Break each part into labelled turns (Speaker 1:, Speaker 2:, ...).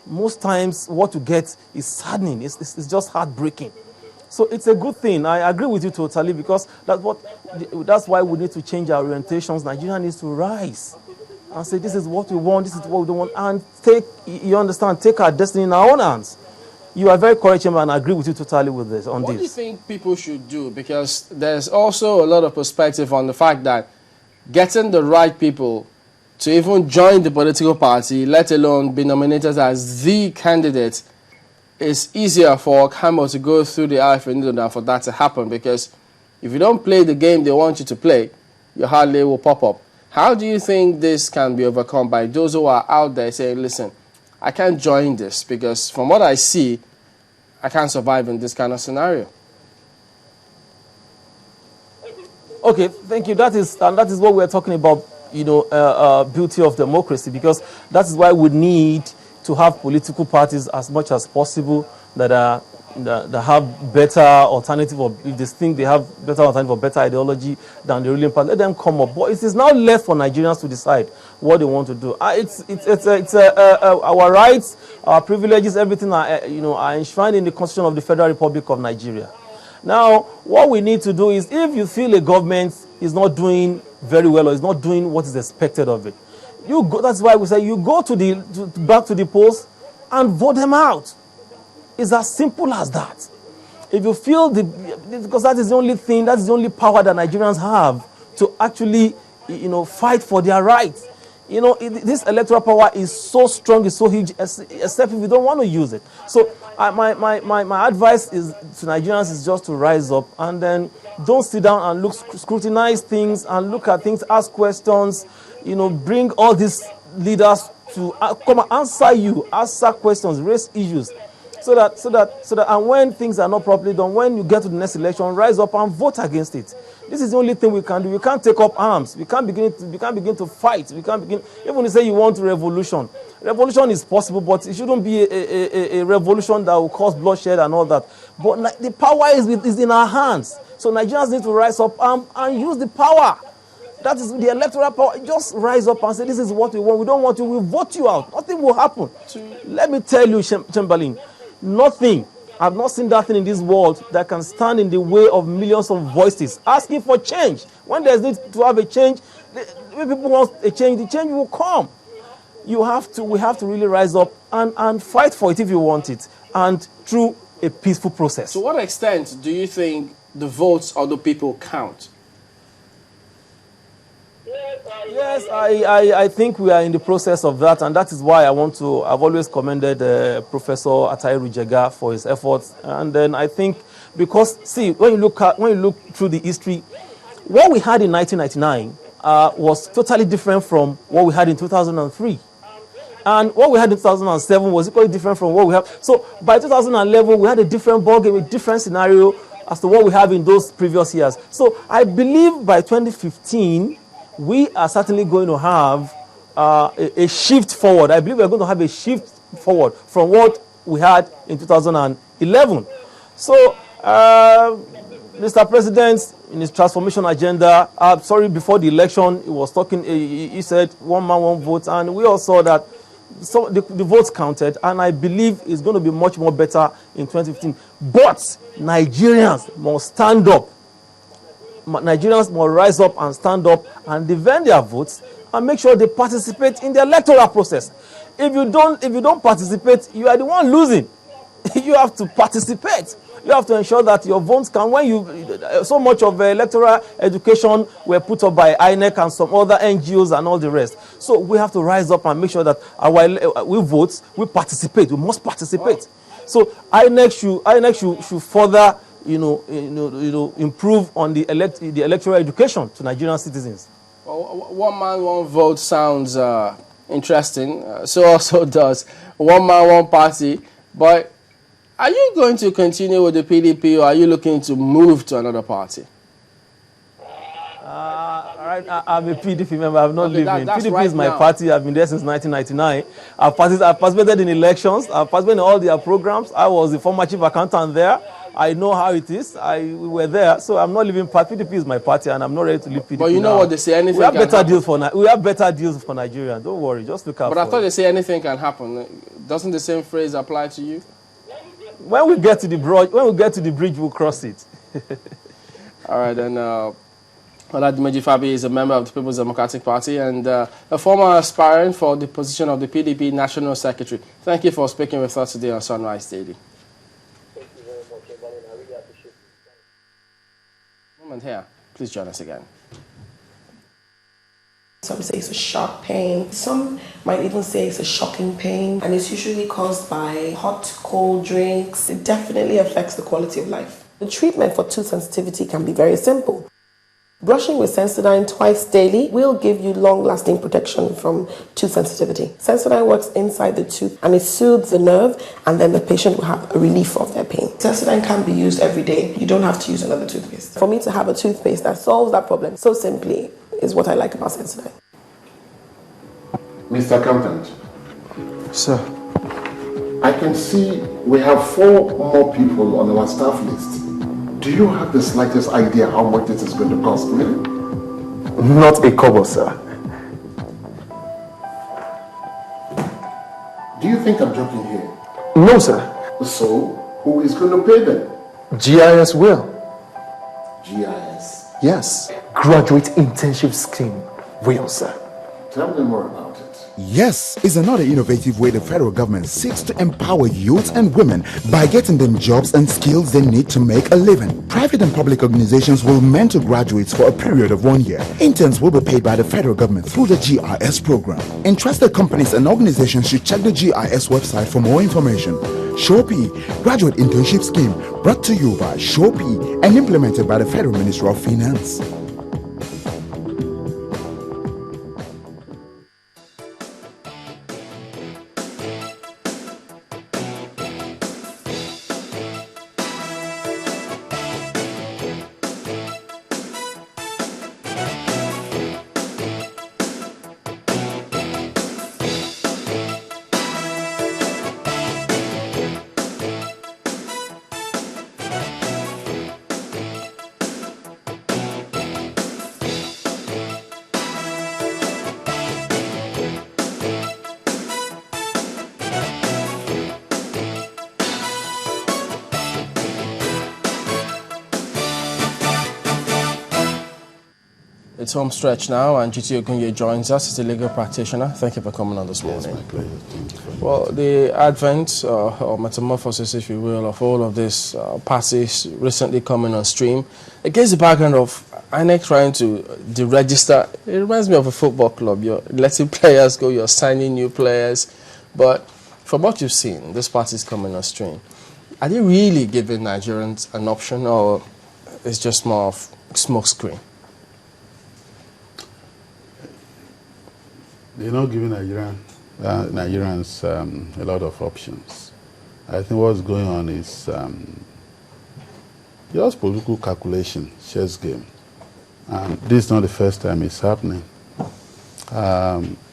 Speaker 1: most times what you get is saddening. It's just heartbreaking. So it's a good thing. I agree with you totally, because that's why we need to change our orientations. Nigeria needs to rise and say, this is what we want, this is what we don't want, and take our destiny in our own hands. You are very correct, Chairman, and I agree with you totally with this.
Speaker 2: What do you think people should do? Because there's also a lot of perspective on the fact that getting the right people to even join the political party, let alone be nominated as the candidate, is easier for Kamo to go through the referendum than for that to happen. Because if you don't play the game they want you to play, your hardly will pop up. How do you think this can be overcome by those who are out there saying, listen, I can't join this because from what I see, I can't survive in this kind of scenario?
Speaker 1: Okay, thank you. That is what we're talking about, beauty of democracy, because that is why we need to have political parties as much as possible that have better alternative, or if they think they have better alternative or better ideology than the ruling party, let them come up. But it is now left for Nigerians to decide what they want to do. Our rights, our privileges, everything are enshrined in the Constitution of the Federal Republic of Nigeria. Now, what we need to do is, if you feel a government is not doing very well or is not doing what is expected of it, that's why we say you go back to the polls and vote them out. It's as simple as that. If you feel because that is the only thing, that's the only power that Nigerians have to actually, fight for their rights. This electoral power is so strong, it's so huge, except if you don't want to use it. So my advice is to Nigerians is just to rise up and then don't sit down and scrutinize things and look at things, ask questions, bring all these leaders to come and answer questions, raise issues. So that, and when things are not properly done, when you get to the next election, rise up and vote against it. This is the only thing we can do. We can't take up arms. We can't begin to fight. Even if you say you want revolution. Revolution is possible, but it shouldn't be a revolution that will cause bloodshed and all that. But the power is in our hands. So Nigerians need to rise up and use the power. That is the electoral power. Just rise up and say, this is what we want. We don't want you. We'll vote you out. Nothing will happen. Let me tell you, Chamberlain, nothing. I've not seen that thing in this world that can stand in the way of millions of voices asking for change. When there's need to have a change, when people want a change, the change will come. We have to really rise up and fight for it if you want it, and through a peaceful process.
Speaker 2: To what extent do you think the votes of the people count?
Speaker 1: Yes, I think we are in the process of that, and that is why I've always commended Professor Atahiru Jega for his efforts. And then I think, because, see, when you look through the history, what we had in 1999 was totally different from what we had in 2003. And what we had in 2007 was equally different from what we have. So by 2011, we had a different ballgame, a different scenario as to what we have in those previous years. So I believe by 2015, we are certainly going to have a shift forward. I believe we're going to have a shift forward from what we had in 2011. So, Mr. President, in his transformation agenda, before the election, he was talking, he said, one man, one vote, and we all saw that the votes counted, and I believe it's going to be much more better in 2015. But Nigerians must stand up. Nigerians must rise up and stand up and defend their votes and make sure they participate in the electoral process. If you don't participate, you are the one losing. You have to participate. You have to ensure that your votes can, so much of electoral education were put up by INEC and some other NGOs and all the rest. So we have to rise up and make sure that we vote, we participate. We must participate. So INEC should further, improve on the electoral education to Nigerian citizens.
Speaker 2: Well, one man, one vote sounds interesting. So also does one man, one party. But are you going to continue with the PDP, or are you looking to move to another party?
Speaker 1: I'm a PDP member. I've not lived in. PDP
Speaker 2: right
Speaker 1: is my
Speaker 2: now.
Speaker 1: party. I've been there since 1999. I've participated in elections. I've participated in all their programs. I was the former chief accountant there. I know how it is. We were there, so I'm not leaving party. PDP is my party, and I'm not ready to leave PDP.
Speaker 2: But you know
Speaker 1: now.
Speaker 2: what they say, anything
Speaker 1: we have
Speaker 2: can
Speaker 1: better
Speaker 2: happen.
Speaker 1: deals for we have better deals for Nigerians. Don't worry, just look out.
Speaker 2: But I thought they say anything can happen. Doesn't the same phrase apply to you?
Speaker 1: When we get to the bridge, we'll cross it.
Speaker 2: All right, then. Oladimeji Fabi is a member of the People's Democratic Party and a former aspirant for the position of the PDP National Secretary. Thank you for speaking with us today on Sunrise Daily.
Speaker 3: Thank you very much, Emmanuel. I really appreciate it.
Speaker 2: Moment here. Please join us again.
Speaker 4: Some say it's a sharp pain. Some might even say it's a shocking pain. And it's usually caused by hot, cold drinks. It definitely affects the quality of life. The treatment for tooth sensitivity can be very simple. Brushing with Sensodyne twice daily will give you long-lasting protection from tooth sensitivity. Sensodyne works inside the tooth and it soothes the nerve, and then the patient will have a relief of their pain. Sensodyne can be used every day. You don't have to use another toothpaste. For me to have a toothpaste that solves that problem so simply is what I like about Sensodyne.
Speaker 5: Mr. Accountant.
Speaker 2: Sir.
Speaker 5: I can see we have 4 more people on our staff list. Do you have the slightest idea how much this is going to cost me?
Speaker 6: Not a kobo, sir.
Speaker 5: Do you think I'm joking here?
Speaker 6: No, sir.
Speaker 5: So, who is going to pay them?
Speaker 6: GIS will.
Speaker 5: GIS.
Speaker 6: Yes. Graduate Internship Scheme will, sir.
Speaker 5: Tell me more about it.
Speaker 7: Yes is another innovative way the federal government seeks to empower youth and women by getting them jobs and skills they need to make a living. Private and public organizations will mentor graduates for a period of 1 year. Interns will be paid by the federal government through the GIS program. Interested companies and organizations should check the GIS website for more information. SHOPI, Graduate Internship Scheme, brought to you by SHOPI and implemented by the Federal Ministry of Finance.
Speaker 2: It's home stretch now, and GT Ogunye joins us as a legal practitioner. Thank you for coming on this morning.
Speaker 5: It's my pleasure. Thank you for
Speaker 2: Well, the advent or metamorphosis, if you will, of all of these parties recently coming on stream, against the background of INEC trying to deregister, it reminds me of a football club. You're letting players go, you're signing new players. But from what you've seen, this party's coming on stream. Are they really giving Nigerians an option, or it's just more of smokescreen?
Speaker 8: They're not giving Nigerians a lot of options. I think what's going on is just political calculation, chess game. And this is not the first time it's happening.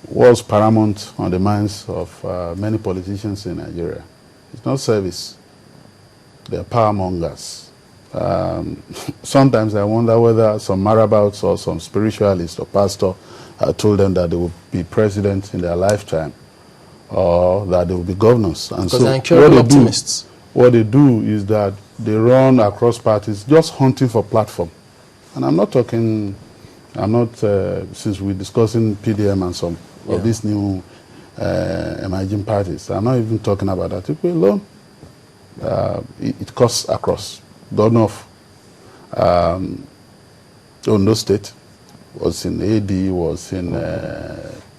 Speaker 8: What's paramount on the minds of many politicians in Nigeria? It's not service. They're power mongers. Sometimes I wonder whether some marabouts or some spiritualist or pastor told them that they will be president in their lifetime, or that they will be governors. And
Speaker 2: because
Speaker 8: so
Speaker 2: they're incurable optimists.
Speaker 8: What they do is that they run across parties just hunting for platform. And I'm not, since we're discussing PDM and some of these new emerging parties, I'm not even talking about that. People alone, it cuts across. Governor of Ondo State was in AD, was in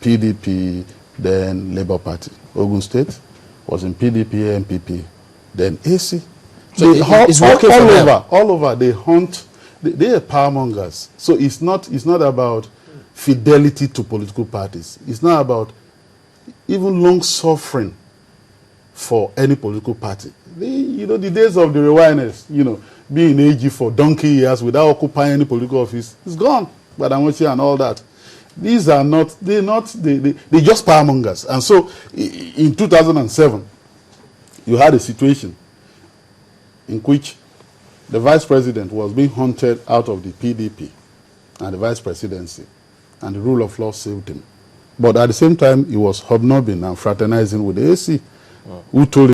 Speaker 8: PDP, then Labour Party. Ogun State was in PDP, MPP, then AC.
Speaker 2: So it's working for them.
Speaker 8: All over, they hunt. They are power mongers. So it's not about fidelity to political parties. It's not about even long suffering for any political party. The days of the rewiners, being in AG for donkey years without occupying any political office, is gone. But and all that. These are not, they're just power mongers. And so in 2007, you had a situation in which the vice president was being hunted out of the PDP and the vice presidency, and the rule of law saved him. But at the same time, he was hobnobbing and fraternizing with the AC, who told him